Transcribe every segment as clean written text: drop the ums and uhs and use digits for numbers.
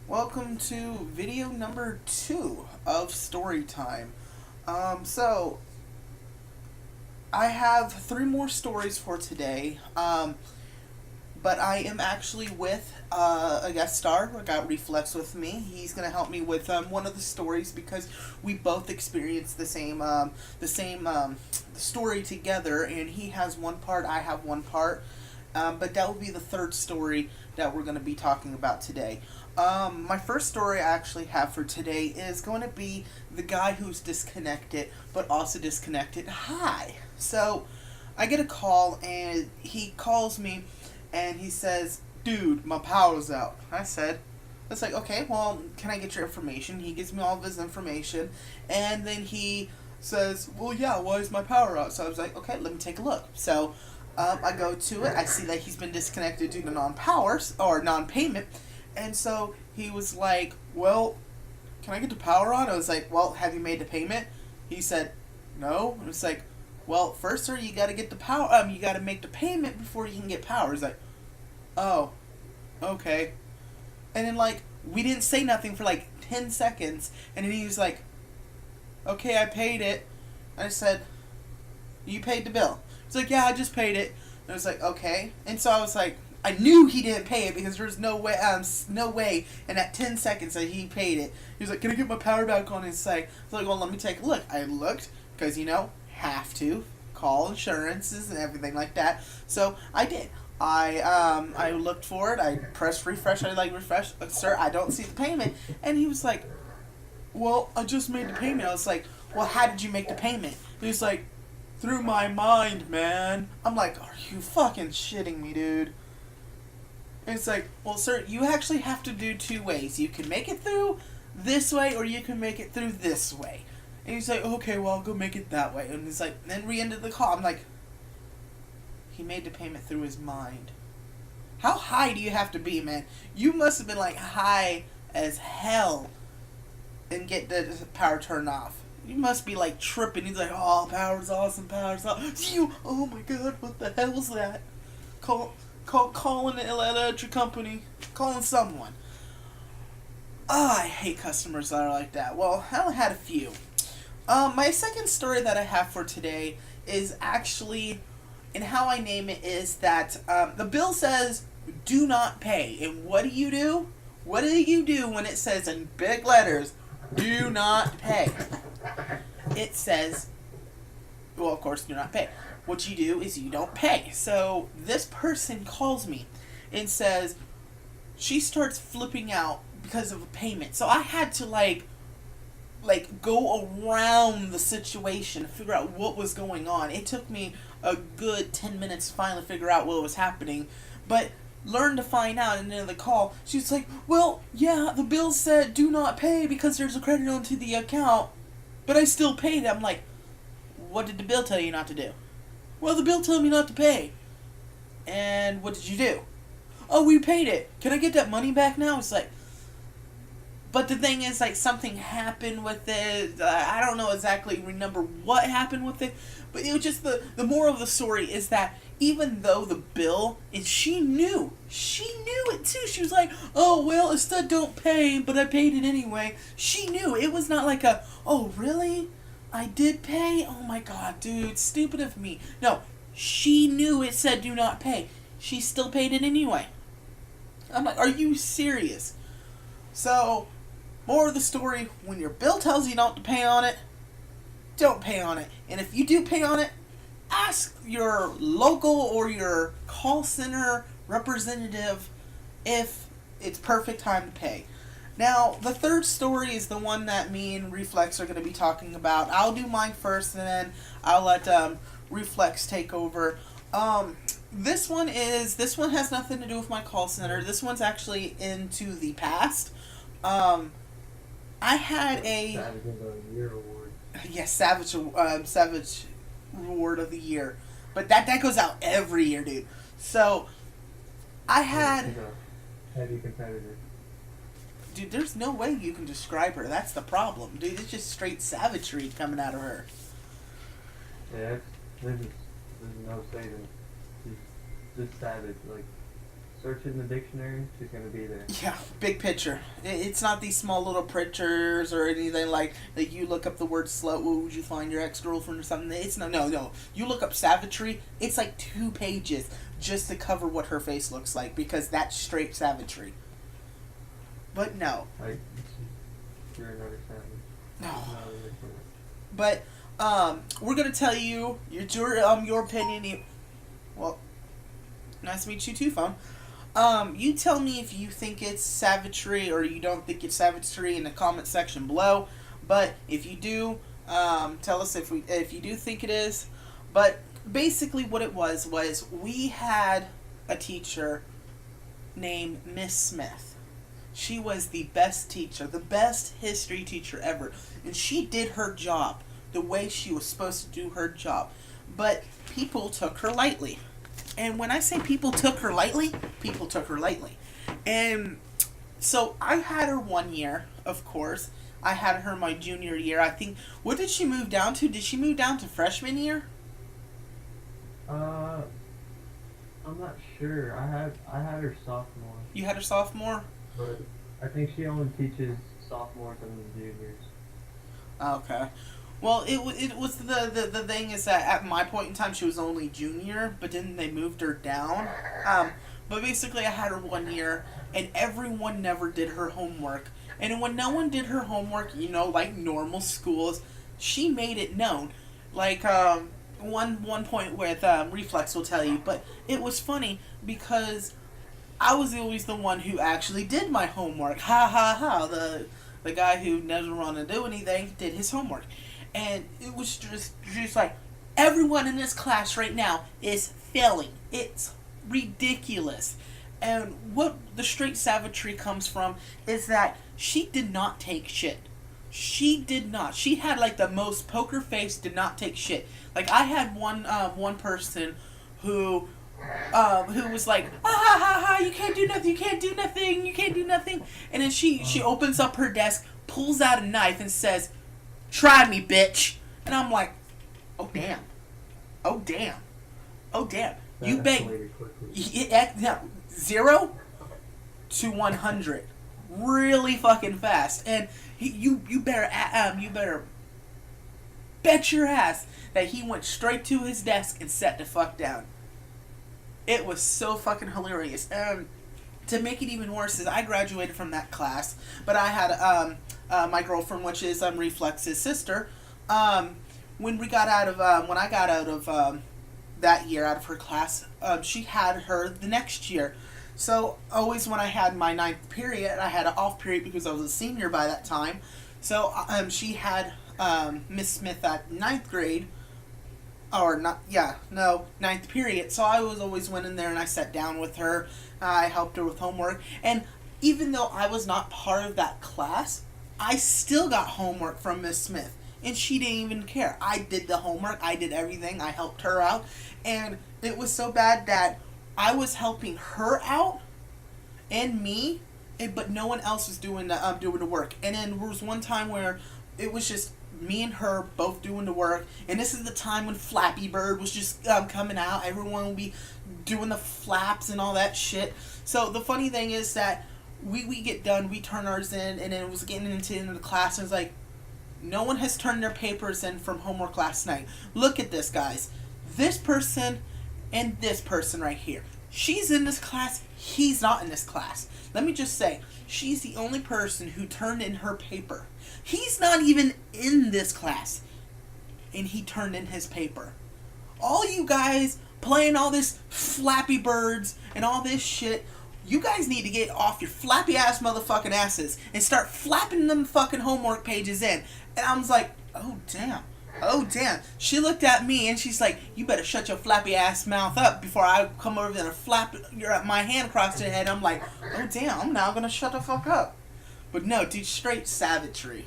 Welcome to video number 2 of story time. So I have 3 more stories for today. But I am actually with a guest star. I got Reflex with me. He's gonna help me with one of the stories because we both experienced the same story together. And he has one part, I have one part. But that will be the third story that we're going to be talking about today. My first story I actually have for today is going to be the guy who's disconnected, but also disconnected high. So I get a call, and he calls me, and he says, "Dude, my power's out." I said, "It's like, okay, well, can I get your information?" He gives me all of his information, and then he says, "Well, yeah, why is my power out?" So I was like, "Okay, let me take a look." So I go to it. I see that he's been disconnected due to non-power or non-payment, and so he was like, "Well, can I get the power on?" I was like, "Well, have you made the payment?" He said, "No." And it's like, "Well, first, sir, you got to get the power. You got to make the payment before you can get power." He's like, "Oh, okay." And then we didn't say nothing for 10 seconds, and then he was like, "Okay, I paid it." And I said, "You paid the bill?" He's like, "Yeah, I just paid it." And I was like, "Okay." And so I was like, I knew he didn't pay it because there's no way in that 10 seconds that he paid it. He was like, "Can I get my power back on his site?" I was like, "Well, let me take a look." I looked because have to call insurances and everything like that. So I did. I looked for it. I pressed refresh. I refresh. "Sir, I don't see the payment." And he was like, "Well, I just made the payment." I was like, "Well, how did you make the payment?" He was like, "Through my mind, man." I'm like, "Are you fucking shitting me, dude?" And it's like, "Well, sir, you actually have to do 2 ways. You can make it through this way, or you can make it through this way." And he's like, "Okay, well, I'll go make it that way." And he's like, then we ended the call. I'm like, he made the payment through his mind. How high do you have to be, man? You must have been high as hell and get the power turned off. You must be tripping. He's like, "Oh, power's awesome, power's awesome." You, "Oh my god, what the hell's that?" Calling the electric company, calling someone. I hate customers that are like that. Well, I only had a few. My second story that I have for today is actually, and how I name it is that the bill says "do not pay," and what do you do? What do you do when it says in big letters "do not pay"? It says, well, of course, "do not pay." What you do is you don't pay. So this person calls me and says she starts flipping out because of a payment. So I had to go around the situation to figure out what was going on. It took me a good 10 minutes to finally figure out what was happening. But learned to find out, and then the call, she was like, "Well, yeah, the bill said do not pay because there's a credit onto the account, but I still paid it." I'm like, "What did the bill tell you not to do?" "Well, the bill told me not to pay." "And what did you do?" "Oh, we paid it. Can I get that money back now?" It's like, but the thing is, something happened with it. I don't know exactly remember what happened with it, but it was just the moral of the story is that even though the bill, and she knew it too. She was like, "Oh, well, it said don't pay, but I paid it anyway." She knew. It was not like a, "Oh, really? I did pay? Oh my god, dude, stupid of me." No, she knew it said do not pay. She still paid it anyway. I'm like, "Are you serious?" So, more of the story, when your bill tells you not to pay on it, don't pay on it. And if you do pay on it, ask your local or your call center representative if it's perfect time to pay. Now, the third story is the one that me and Reflex are going to be talking about. I'll do mine first, and then I'll let Reflex take over. This one has nothing to do with my call center. This one's actually into the past. Um, I had a Savage of the Year award. yes, Savage Reward of the Year, but that goes out every year, dude. So I Yeah, had, she's a heavy competitor. dude. There's no way you can describe her. That's the problem, dude. It's just straight savagery coming out of her. Yeah, there's no saving. She's just savage, like search in the dictionary, she's gonna be there. Yeah, big picture. It's not these small little pictures or anything like you look up the word slut. What would you find, your ex-girlfriend or something? It's no. You look up savagery. It's like 2 pages just to cover what her face looks like because that's straight savagery. But no. Like, you're another savage. No. Another But we're gonna tell you your opinion. Well, nice to meet you too, phone. You tell me if you think it's savagery or you don't think it's savagery in the comment section below. But if you do, tell us if you do think it is. But basically, what it was we had a teacher named Miss Smith. She was the best teacher, the best history teacher ever, and she did her job the way she was supposed to do her job. But people took her lightly. And when I say people took her lightly, people took her lightly. And so I had her 1 year, of course. I had her my junior year. I think, what did she move down to? Did she move down to freshman year? I'm not sure. I had her sophomore. You had her sophomore? But I think she only teaches sophomores and juniors. Okay. Well, it was the thing is that at my point in time she was only junior, but then they moved her down. But basically I had her 1 year, and everyone never did her homework. And when no one did her homework, like normal schools, she made it known. Like one point with Reflex will tell you, but it was funny because I was always the one who actually did my homework. Ha ha ha! The guy who never wanted to do anything did his homework. And it was just like, everyone in this class right now is failing. It's ridiculous. And what the straight savagery comes from is that she did not take shit. She did not. She had like the most poker face, did not take shit. Like I had one person who was like, ah ha ha ha, you can't do nothing, you can't do nothing, you can't do nothing. And then she opens up her desk, pulls out a knife and says, "Try me, bitch." And I'm like, oh damn. Oh damn. Oh damn. That You beg escalated quickly. 0 to 100 really fucking fast. And you better bet your ass that he went straight to his desk and sat the fuck down. It was so fucking hilarious. To make it even worse is I graduated from that class, but I had my girlfriend, which is Reflex's sister. When I got out of that year, out of her class, she had her the next year. So always when I had my 9th period, I had an off period because I was a senior by that time. So she had Miss Smith at 9th grade. Or not, yeah, no, 9th period. So I was always went in there and I sat down with her. I helped her with homework. And even though I was not part of that class, I still got homework from Miss Smith. And she didn't even care. I did the homework. I did everything. I helped her out. And it was so bad that I was helping her out and me, but no one else was doing the work. And then there was one time where it was just me and her both doing the work, and this is the time when Flappy Bird was just coming out. Everyone would be doing the flaps and all that shit. So the funny thing is that we get done, we turn ours in, and then it was getting into the end of the class, and it's like, no one has turned their papers in from homework last night. Look at this, guys. This person and this person right here. She's in this class, he's not in this class. Let me just say, she's the only person who turned in her paper. He's not even in this class, and he turned in his paper. All you guys playing all this Flappy Birds and all this shit, you guys need to get off your flappy ass motherfucking asses and start flapping them fucking homework pages in. And I was like, oh damn. Oh damn. She looked at me and she's like, you better shut your flappy ass mouth up before I come over there and flap my hand across your head. I'm like, oh damn, I'm now gonna shut the fuck up. But no, dude, straight savagery.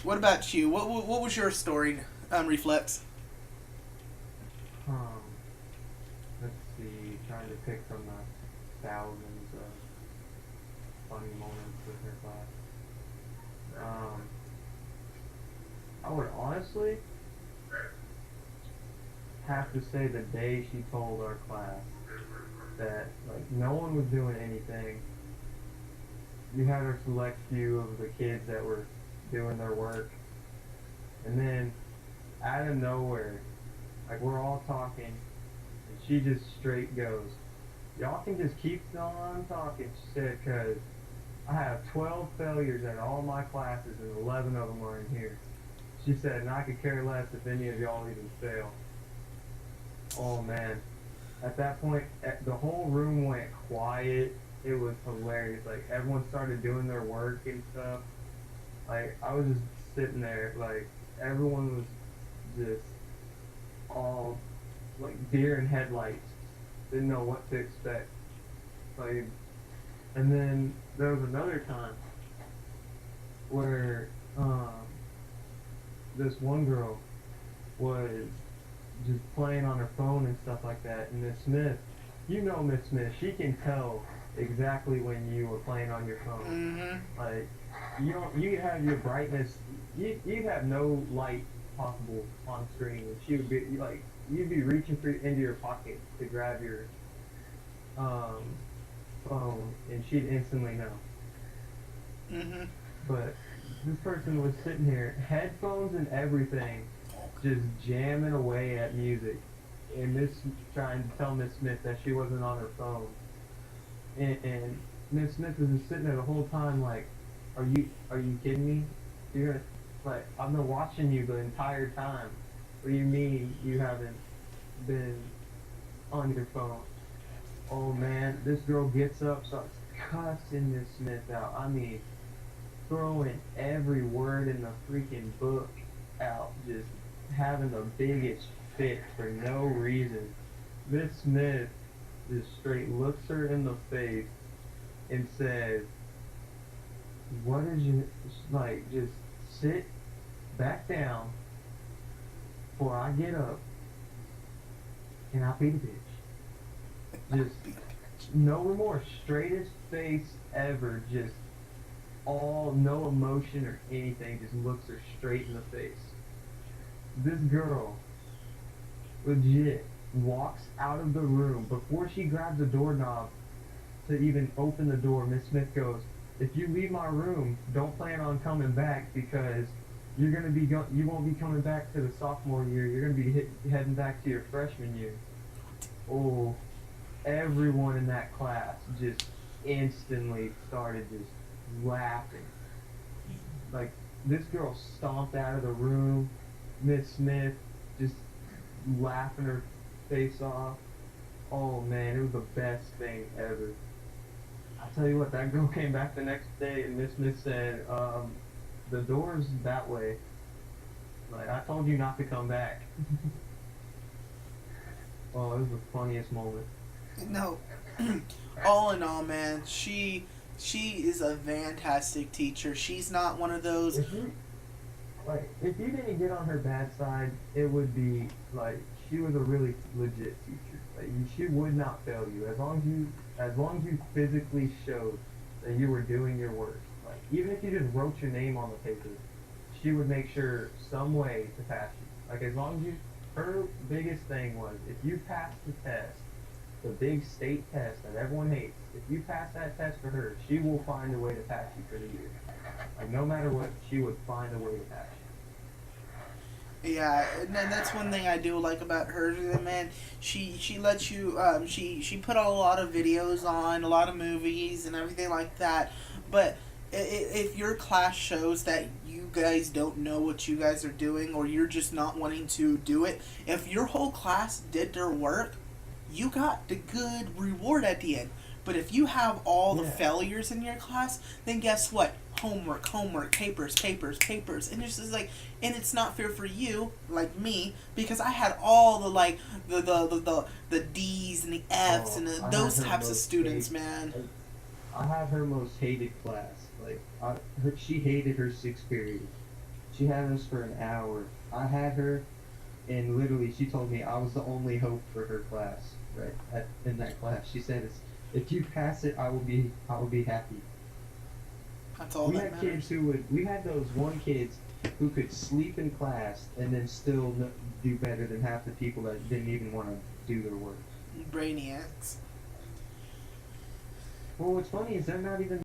What about you? What was your story, Reflex? Let's see. Trying to pick from the thousands of funny moments with her class. I would honestly have to say the day she told our class that like no one was doing anything. You had a select few of the kids that were doing their work, and then out of nowhere, like we're all talking, and she just straight goes, "Y'all can just keep on talking," she said, "'cause I have 12 failures at all my classes and 11 of them are in here." She said, "And I could care less if any of y'all even fail." Oh man. At that point, the whole room went quiet. It was hilarious. Like, everyone started doing their work and stuff. Like, I was just sitting there, like, everyone was just all, like, deer in headlights. Didn't know what to expect. Like, and then there was another time where, this one girl was just playing on her phone and stuff like that, and Miss Smith, you know Miss Smith, she can tell exactly when you were playing on your phone. Mm-hmm. Like, you could have your brightness, you'd have no light possible on screen, and she would be, like, you'd be reaching into your pocket to grab your, phone, and she'd instantly know. Mm-hmm. But this person was sitting here, headphones and everything, just jamming away at music, and trying to tell Miss Smith that she wasn't on her phone, and Miss Smith was just sitting there the whole time like, are you kidding me? You're like, I've been watching you the entire time. What do you mean you haven't been on your phone? Oh man, this girl gets up, starts cussing Miss Smith out. I mean, throwing every word in the freaking book out, just having the biggest fit for no reason. Miss Smith just straight looks her in the face and says, "What is your, like, just sit back down before I get up and I'll beat a bitch." Just no remorse, straightest face ever, just all, no emotion or anything, just looks her straight in the face. This girl legit walks out of the room. Before she grabs the doorknob to even open the door, Miss Smith goes, "If you leave my room, don't plan on coming back, because you're gonna be you won't be coming back to the sophomore year. You're gonna be heading back to your freshman year." Oh, everyone in that class just instantly started just laughing. Like, this girl stomped out of the room. Miss Smith just laughing her face off. Oh man, it was the best thing ever. I tell you what, that girl came back the next day and Miss Smith said, "The door's that way. Like, I told you not to come back." Oh, it was the funniest moment. No. All in all, man, she is a fantastic teacher. She's not one of those. If you didn't get on her bad side, it would be like she was a really legit teacher. Like, she would not fail you as long as you physically showed that you were doing your work. Like, even if you just wrote your name on the paper, she would make sure some way to pass you. Like, as long as you, her biggest thing was, if you passed the test, the big state test that everyone hates, if you pass that test for her, she will find a way to pass you for the year. Like, no matter what, she would find a way to pass you. Yeah, and that's one thing I do like about her, man. She lets you, she put a lot of videos on, a lot of movies and everything like that. But if your class shows that you guys don't know what you guys are doing, or you're just not wanting to do it, if your whole class did their work, you got the good reward at the end. But if you have all the failures in your class, then guess what? Homework, papers, and it's just like, and it's not fair for you, like me, because I had all the, like, the D's and the F's and those types of students, man. I had her most hated class. Like, she hated her sixth period. She had us for an hour. I had her, and literally she told me I was the only hope for her class. Right, in that class, she said, "If you pass it, I will be happy." That's all we that had matters. kids we had those one kids who could sleep in class and then still do better than half the people that didn't even want to do their work. Brainiacs. Well, what's funny is they're not even